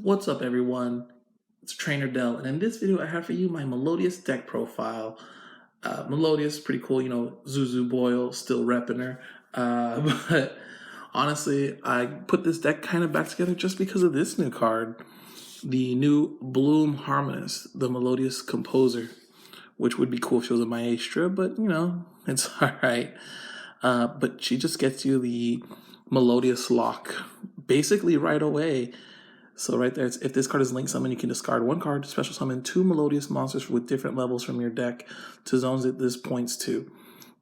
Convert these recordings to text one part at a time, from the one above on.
What's up, everyone? It's Trainer Dell, and in this video, I have for you my Melodious deck profile. Melodious, pretty cool, Zuzu Boyle, still repping her. But honestly, I put this deck kind of back together just because of this new card, the new Bloom Harmonist, the Melodious Composer, which would be cool if she was a Maestra, but it's all right. But she just gets you the Melodious lock basically right away. So right there, if this card is linked summon, you can discard one card to special summon two Melodious monsters with different levels from your deck to zones that this points to.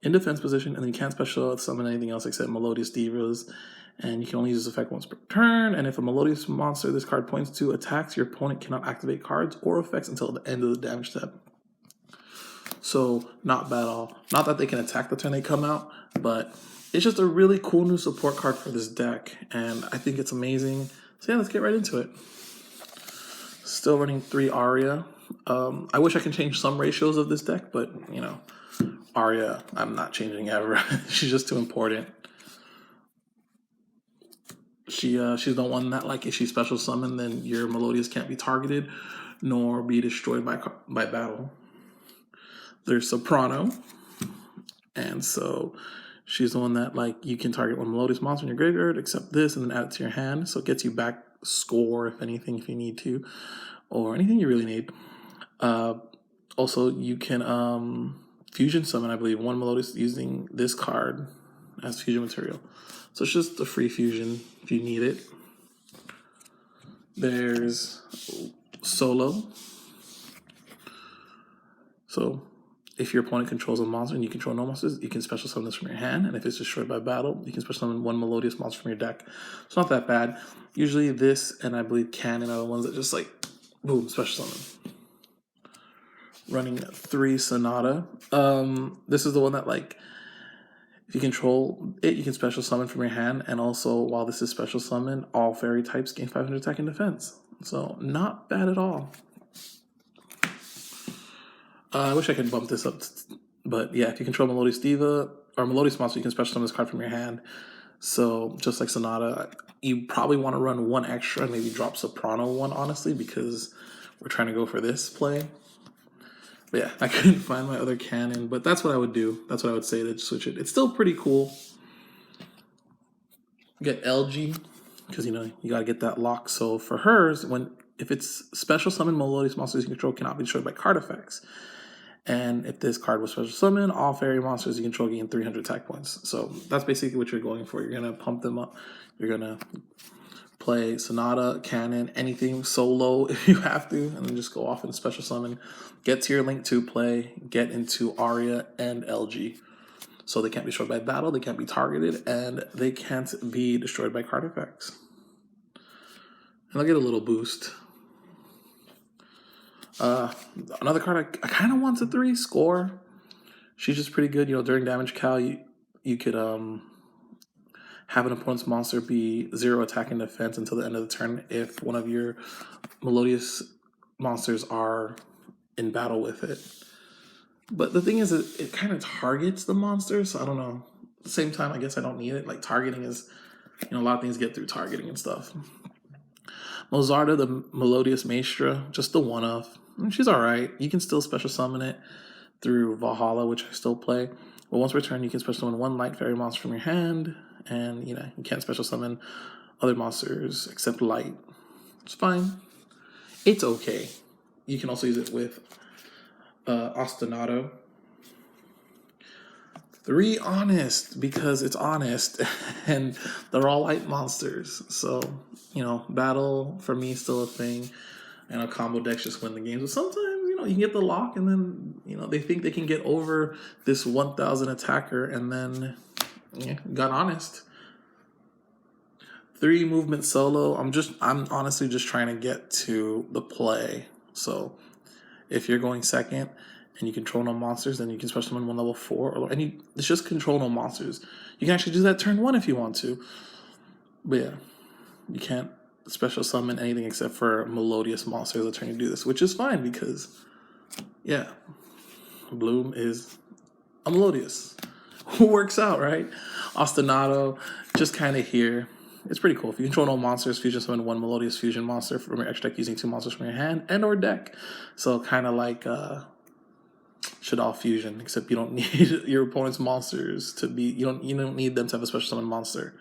In defense position, and then you can't special summon anything else except Melodious Divas. And you can only use this effect once per turn. And if a Melodious monster this card points to attacks, your opponent cannot activate cards or effects until the end of the damage step. So not bad at all. Not that they can attack the turn they come out, but it's just a really cool new support card for this deck. And I think it's amazing. So yeah, let's get right into it. Still running 3 Aria. I wish I could change some ratios of this deck, but Aria, I'm not changing ever. She's just too important. She's the one that, like, if she special summon, then your Melodious can't be targeted nor be destroyed by battle. There's Soprano, and so she's the one that, like, you can target one Melodious monster in your graveyard, except this, and then add it to your hand. So it gets you back score, if anything, if you need to, or anything you really need. Also, you can fusion summon, I believe, one Melodious using this card as fusion material. So it's just a free fusion if you need it. There's Solo. So if your opponent controls a monster and you control no monsters, you can special summon this from your hand. And if it's destroyed by battle, you can special summon one Melodious monster from your deck. It's not that bad. Usually this and I believe Cannon are the ones that just, like, boom, special summon. Running 3 Sonata. This is the one that, like, if you control it, you can special summon from your hand. And also, while this is special summon, all fairy types gain 500 attack and defense. So not bad at all. I wish I could bump this up, but yeah, if you control Melodious Diva or Melodious monster, you can special summon this card from your hand. So just like Sonata, you probably want to run one extra and maybe drop Soprano one, honestly, because we're trying to go for this play. But yeah, I couldn't find my other Cannon, but that's what I would do. That's what I would say to switch it. It's still pretty cool. Get LG, because you gotta get that lock. So for hers, if it's special summon, Melodious monsters you control cannot be destroyed by card effects. And if this card was special summon, all fairy monsters you control gain 300 attack points. So that's basically what you're going for. You're going to pump them up. You're going to play Sonata, Cannon, anything solo if you have to, and then just go off and special summon. Get to your Link 2 play, get into Aria and LG. So they can't be destroyed by battle, they can't be targeted, and they can't be destroyed by card effects. And they'll get a little boost. Another card I kind of want to 3 Score. She's just pretty good. During damage cal, you could have an opponent's monster be 0 attack and defense until the end of the turn if one of your Melodious monsters are in battle with it. But the thing is, it kind of targets the monster, so I don't know. At the same time, I guess I don't need it. Like, targeting is, a lot of things get through targeting and stuff. Mozarta, the Melodious Maestra, just the one-off. She's alright. You can still special summon it through Valhalla, which I still play. But once per turn, you can special summon one light fairy monster from your hand, and you can't special summon other monsters except light. It's fine. It's okay. You can also use it with Ostinato. 3 Honest, because it's honest, and they're all light monsters. So, battle for me is still a thing. Combo decks just win the games. But sometimes, you can get the lock, and then, they think they can get over this 1,000 attacker, and then, got Honest. 3 movement solo. I'm honestly just trying to get to the play. So, if you're going second and you control no monsters, then you can special summon one level 4. It's just control no monsters. You can actually do that turn 1 if you want to. But yeah, you can't special summon anything except for Melodious monsters the turn you do this, which is fine because, yeah, Bloom is a Melodious. Works out, right? Ostinato, just kind of here. it's pretty cool. If you control no monsters, fusion summon one Melodious fusion monster from your extra deck using 2 monsters from your hand and or deck. So kind of like Shaddoll fusion, except you don't need your opponent's monsters to be. You don't need them to have a special summon monster.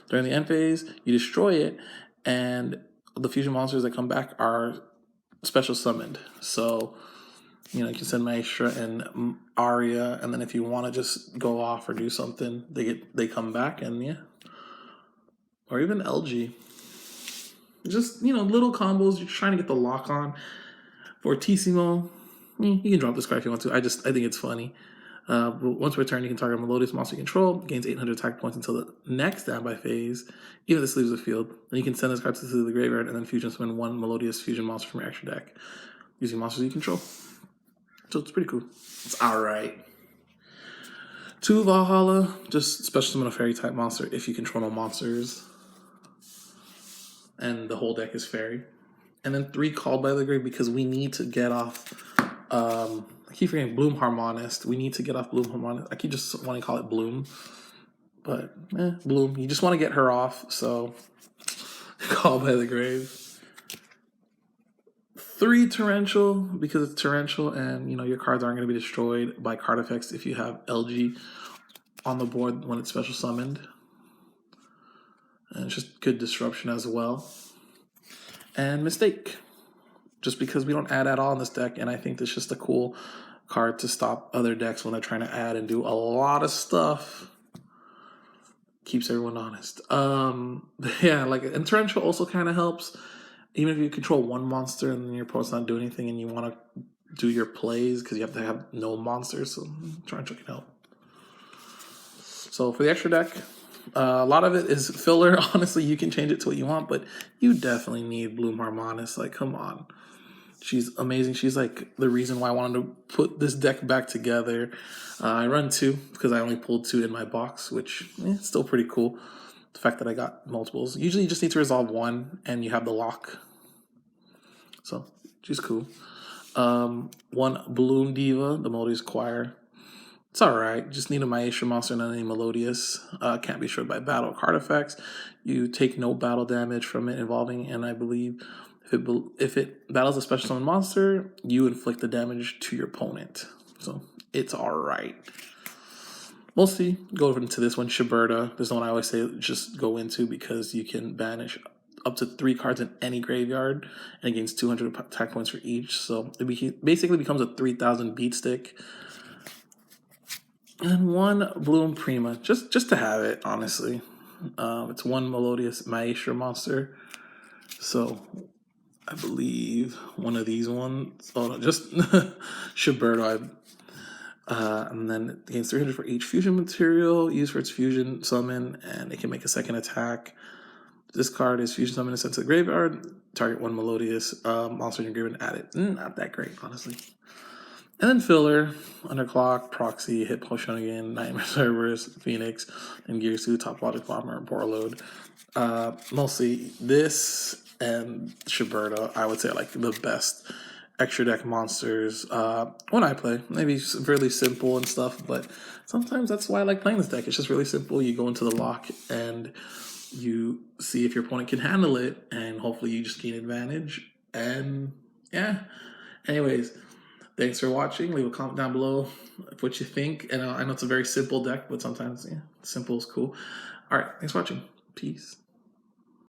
During the end phase, you destroy it, and the fusion monsters that come back are special summoned. So you can send Maestra and Aria, and then if you want to just go off or do something, they come back, and yeah, or even LG. Just little combos. You're trying to get the lock on. Fortissimo, you can drop this card if you want to. I think it's funny. But once per turn, you can target a Melodious monster you control, gains 800 attack points until the next standby phase, even if this leaves the field. Then you can send this card to the graveyard and then fusion summon one Melodious fusion monster from your extra deck using monsters you control. So it's pretty cool. It's alright. 2 Valhalla, just special summon a fairy type monster if you control no monsters. And the whole deck is fairy. And then 3 Called by the Grave because we need to get off. I keep forgetting Bloom Harmonist. We need to get off Bloom Harmonist. I keep just wanting to call it Bloom. But, Bloom. You just want to get her off, so Called by the Grave. 3 Torrential, because it's Torrential and, your cards aren't going to be destroyed by card effects if you have LG on the board when it's special summoned. And it's just good disruption as well. And Mistake, just because we don't add at all in this deck, and I think it's just a cool card to stop other decks when they're trying to add and do a lot of stuff. Keeps everyone honest. Yeah, and Torrential also kind of helps. Even if you control one monster and then your opponent's not doing anything and you want to do your plays because you have to have no monsters, so Torrential can help. So for the extra deck, a lot of it is filler. Honestly, you can change it to what you want, but you definitely need Bloom Harmonist. Come on. She's amazing. She's the reason why I wanted to put this deck back together. I run 2 because I only pulled 2 in my box, which is still pretty cool. The fact that I got multiples. Usually you just need to resolve 1 and you have the lock. So she's cool. 1 Bloom Diva, the Melodious Choir. It's alright. Just need a Maestra monster and then a Melodious. Can't be destroyed by battle card effects. You take no battle damage from it involving, and I believe if it battles a special summon monster, you inflict the damage to your opponent. So it's alright. Mostly go into this one, Shiberta. This is the one I always say just go into because you can banish up to 3 cards in any graveyard and it gains 200 attack points for each. So it basically becomes a 3000 beat stick. And 1 Bloom Prima, just to have it, honestly. It's 1 Melodious Maestra monster. So I believe one of these ones. Oh no, just Shiberta. And then it gains 300 for each fusion material used for its fusion summon, and it can make a second attack. This card is fusion summon and sent to the graveyard. Target 1 Melodious monster in your graveyard and add it. Not that great, honestly. And then filler, Underclock, Proxy, Hit Potion again, Nightmare Cerberus, Phoenix, and Gear Suit, Top Logic Bomber, and Borload. Mostly this and Shiberta, I would say, the best extra deck monsters when I play. Maybe it's really simple and stuff, but sometimes that's why I like playing this deck. It's just really simple. You go into the lock and you see if your opponent can handle it, and hopefully you just gain advantage. And yeah, anyways, thanks for watching. Leave a comment down below of what you think. And I know it's a very simple deck, but sometimes simple is cool. All right, thanks for watching. Peace.